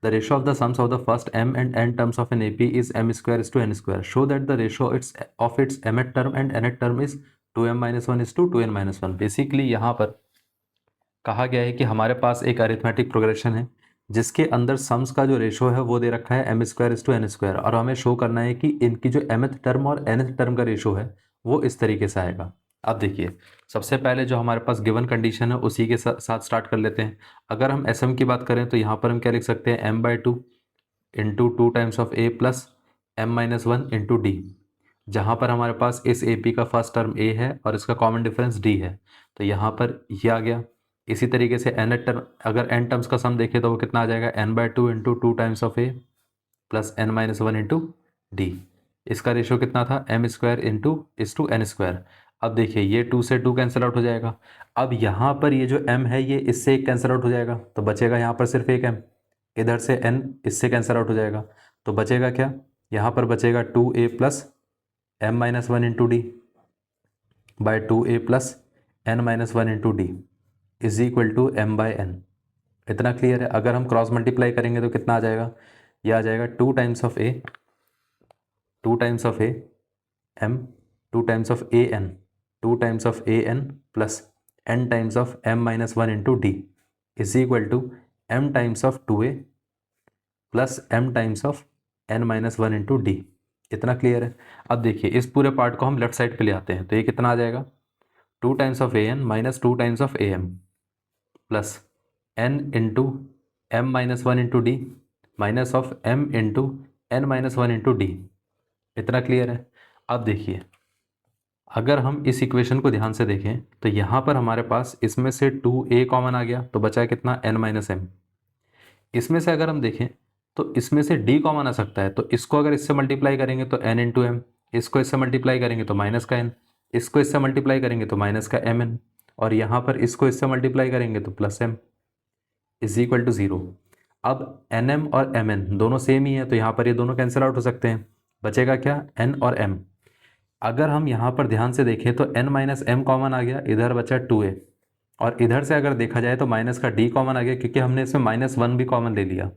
The ratio of the sums of the first m and n terms of an AP is m square is to n square. Show that the ratio of its mth term and nth term is 2m minus 1 is to 2n minus 1. Basically यहाँ पर कहा गया है कि हमारे पास एक arithmetic progression है जिसके अंदर सम्स का जो रेशो है वो दे रखा है m square is to n square, और हमें शो करना है कि इनकी जो mth टर्म और nth टर्म का रेशो है वो इस तरीके से आएगा। अब देखिए, सबसे पहले जो हमारे पास गिवन कंडीशन है उसी के साथ स्टार्ट कर लेते हैं। अगर हम SM की बात करें तो यहाँ पर हम क्या लिख सकते हैं, m/2 into 2 times of a plus m-1 into d, जहाँ पर हमारे पास इस AP का फर्स्ट टर्म a है और इसका कॉमन डिफरेंस d है, तो यहाँ पर ये आ गया। इसी तरीके से n टर्म, अगर n टर्म्स का सम देखें तो वो कितना आ जाएगा, n/2 into 2 times of a plus n-1 into d। इसका रेशो कितना था, m स्क्वायर इंटू इस टू n स्क्वायर। अब देखिए ये 2 से 2 कैंसिल आउट हो जाएगा। अब यहाँ पर ये जो m है ये इससे एक कैंसिल आउट हो जाएगा, तो बचेगा यहाँ पर सिर्फ एक m। इधर से n इससे कैंसिल आउट हो जाएगा, तो बचेगा क्या, यहाँ पर बचेगा 2a plus m-1 into D by 2a plus n-1 into D is equal to m/n। इतना क्लियर है। अगर हम क्रॉस मल्टीप्लाई करेंगे तो कितना आ जाएगा, ये आ जाएगा 2 times of a, 2 times of a m, 2 times of a n, 2 times of a n plus n times of m-1 into D is equal to m times of 2a plus m times of n-1 into D. इतना clear है। अब देखिए इस पूरे part को हम left side पे ले आते हैं, तो ये कितना आ जाएगा, 2 times of a n minus 2 times of a m plus n into m-1 into D minus of m into n-1 into D. इतना क्लियर है। अब देखिए अगर हम इस इक्वेशन को ध्यान से देखें तो यहाँ पर हमारे पास इसमें से 2a कॉमन आ गया, तो बचा कितना, n-m। इसमें से अगर हम देखें तो इसमें से d कॉमन आ सकता है, तो इसको अगर इससे मल्टीप्लाई करेंगे तो n इंटू m, इसको इससे मल्टीप्लाई करेंगे तो माइनस का n, इसको इससे मल्टीप्लाई करेंगे तो माइनस का mn, और यहाँ पर इसको इससे मल्टीप्लाई करेंगे तो plus m is equal to 0। अब nm और mn दोनों सेम ही है, तो यहाँ पर ये दोनों कैंसिल आउट हो सकते हैं। बचेगा क्या, n और m। अगर हम यहाँ पर ध्यान से देखें तो n माइनस m कॉमन आ गया, इधर बचा 2a, और इधर से अगर देखा जाए तो माइनस का d कॉमन आ गया, क्योंकि हमने इसमें -1 भी कॉमन ले लिया।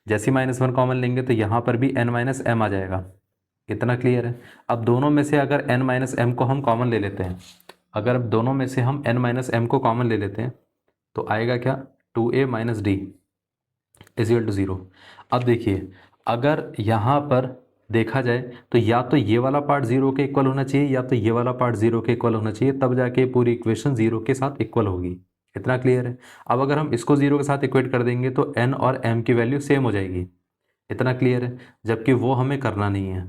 जैसे ही -1 कॉमन लेंगे तो यहाँ पर भी n माइनस m आ जाएगा। इतना क्लियर है। अब दोनों में से अगर n माइनस m को हम कॉमन ले लेते हैं, अगर अब दोनों में से हम n माइनस m को कॉमन ले लेते हैं तो आएगा क्या, 2a minus D is equal to 0। अब देखिए अगर यहाँ पर देखा जाए तो या तो ये वाला पार्ट 0 के इक्वल होना चाहिए या तो ये वाला पार्ट 0 के इक्वल होना चाहिए, तब जाके पूरी इक्वेशन 0 के साथ इक्वल होगी। इतना क्लियर है। अब अगर हम इसको 0 के साथ इक्वेट कर देंगे तो n और m की वैल्यू सेम हो जाएगी। इतना क्लियर है, जबकि वो हमें करना नहीं है।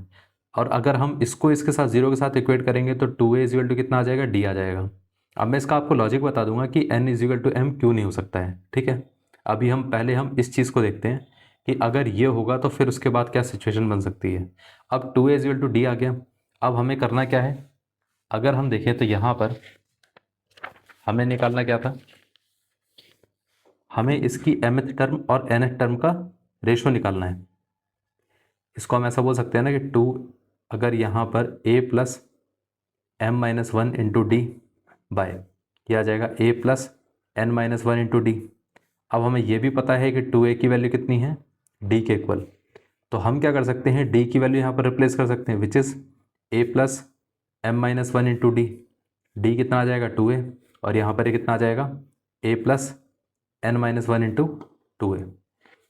और अगर हम इसको इसके साथ 0 के साथ इक्वेट करेंगे तो 2a इज इक्वल टू कितना आ जाएगा, d आ जाएगा। अब मैं इसका आपको लॉजिक बता दूंगा कि n is equal to m क्यों नहीं हो सकता है, ठीक है। अभी हम पहले इस चीज़ को देखते हैं कि अगर ये होगा तो फिर उसके बाद क्या सिचुएशन बन सकती है। अब 2a is equal to d आ गया। अब हमें करना क्या है, अगर हम देखें तो यहाँ पर हमें निकालना क्या था, हमें इसकी mth टर्म और nth टर्म का रेशो निकालना है। इसको हम ऐसा बोल सकते हैं ना कि 2, अगर यहाँ पर a plus m-1 into D by यह आ जाएगा a plus n-1 into D. अब हमें यह भी पता है कि 2a की वैल्यू कितनी है, d के इक्वल, तो हम क्या कर सकते हैं, d की वैल्यू यहाँ पर रिप्लेस कर सकते हैं, which is a plus m-1 into D. D कितना आ जाएगा, 2a, और यहाँ पर ये कितना आ जाएगा, a plus n-1 into 2a।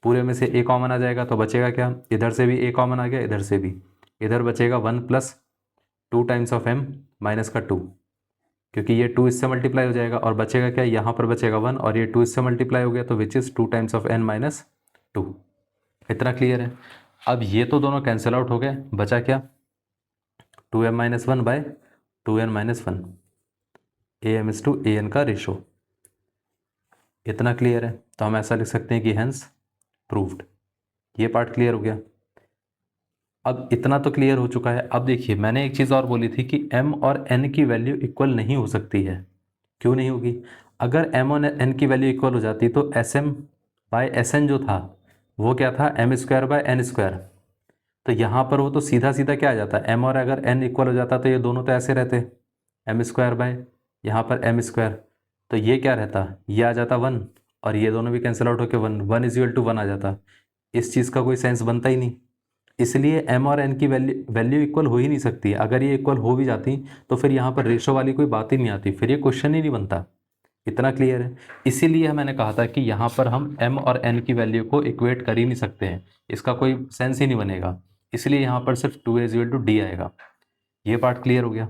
पूरे में से a कॉमन आ जाएगा तो बचेगा क्या, इधर से भी a कॉमन आ गया, इधर से भी, इधर बचेगा 1 plus 2 times of m minus का 2, क्योंकि ये 2 इससे मल्टीप्लाई हो जाएगा, और बचेगा क्या, यहाँ पर बचेगा 1, और ये 2 इससे मल्टीप्लाई हो गया तो which is 2 times of n minus 2। इतना क्लियर है। अब ये तो दोनों कैंसिल आउट हो गए, बचा क्या, 2m minus 1 by 2n minus 1, am is to an का रेशो। इतना क्लियर है। तो हम ऐसा लिख सकते हैं कि हैंस प्रूव्ड। ये पार्ट क्लियर हो गया। अब इतना तो क्लियर हो चुका है। अब देखिए मैंने एक चीज़ और बोली थी कि m और n की वैल्यू इक्वल नहीं हो सकती है। क्यों नहीं होगी, अगर m और n की वैल्यू इक्वल हो जाती तो sm बाय sn जो था वो क्या था, m square by n square. तो यहाँ पर वो तो सीधा सीधा क्या आ जाता है, m और अगर n इक्वल हो जाता तो ये दोनों तो ऐसे रहते, m स्क्वायर बाय यहाँ पर m स्क्वायर, तो ये क्या रहता, ये आ जाता 1, और ये दोनों भी कैंसिल आउट होकर 1 इज इक्वल टू 1 आ जाता। इस चीज़ का कोई सेंस बनता ही नहीं, इसलिए m और n की वैल्यू इक्वल हो ही नहीं सकती। अगर ये इक्वल हो भी जाती तो फिर यहाँ पर रेशो वाली कोई बात ही नहीं आती, फिर ये क्वेश्चन ही नहीं बनता। इतना क्लियर है? इसीलिए मैंने कहा था कि यहाँ पर हम m और n की वैल्यू को इक्वेट कर ही नहीं सकते हैं, इसका कोई सेंस ही नहीं बनेगा, इसलिए यहाँ पर सिर्फ 2a = d आएगा। ये पार्ट क्लियर हो गया।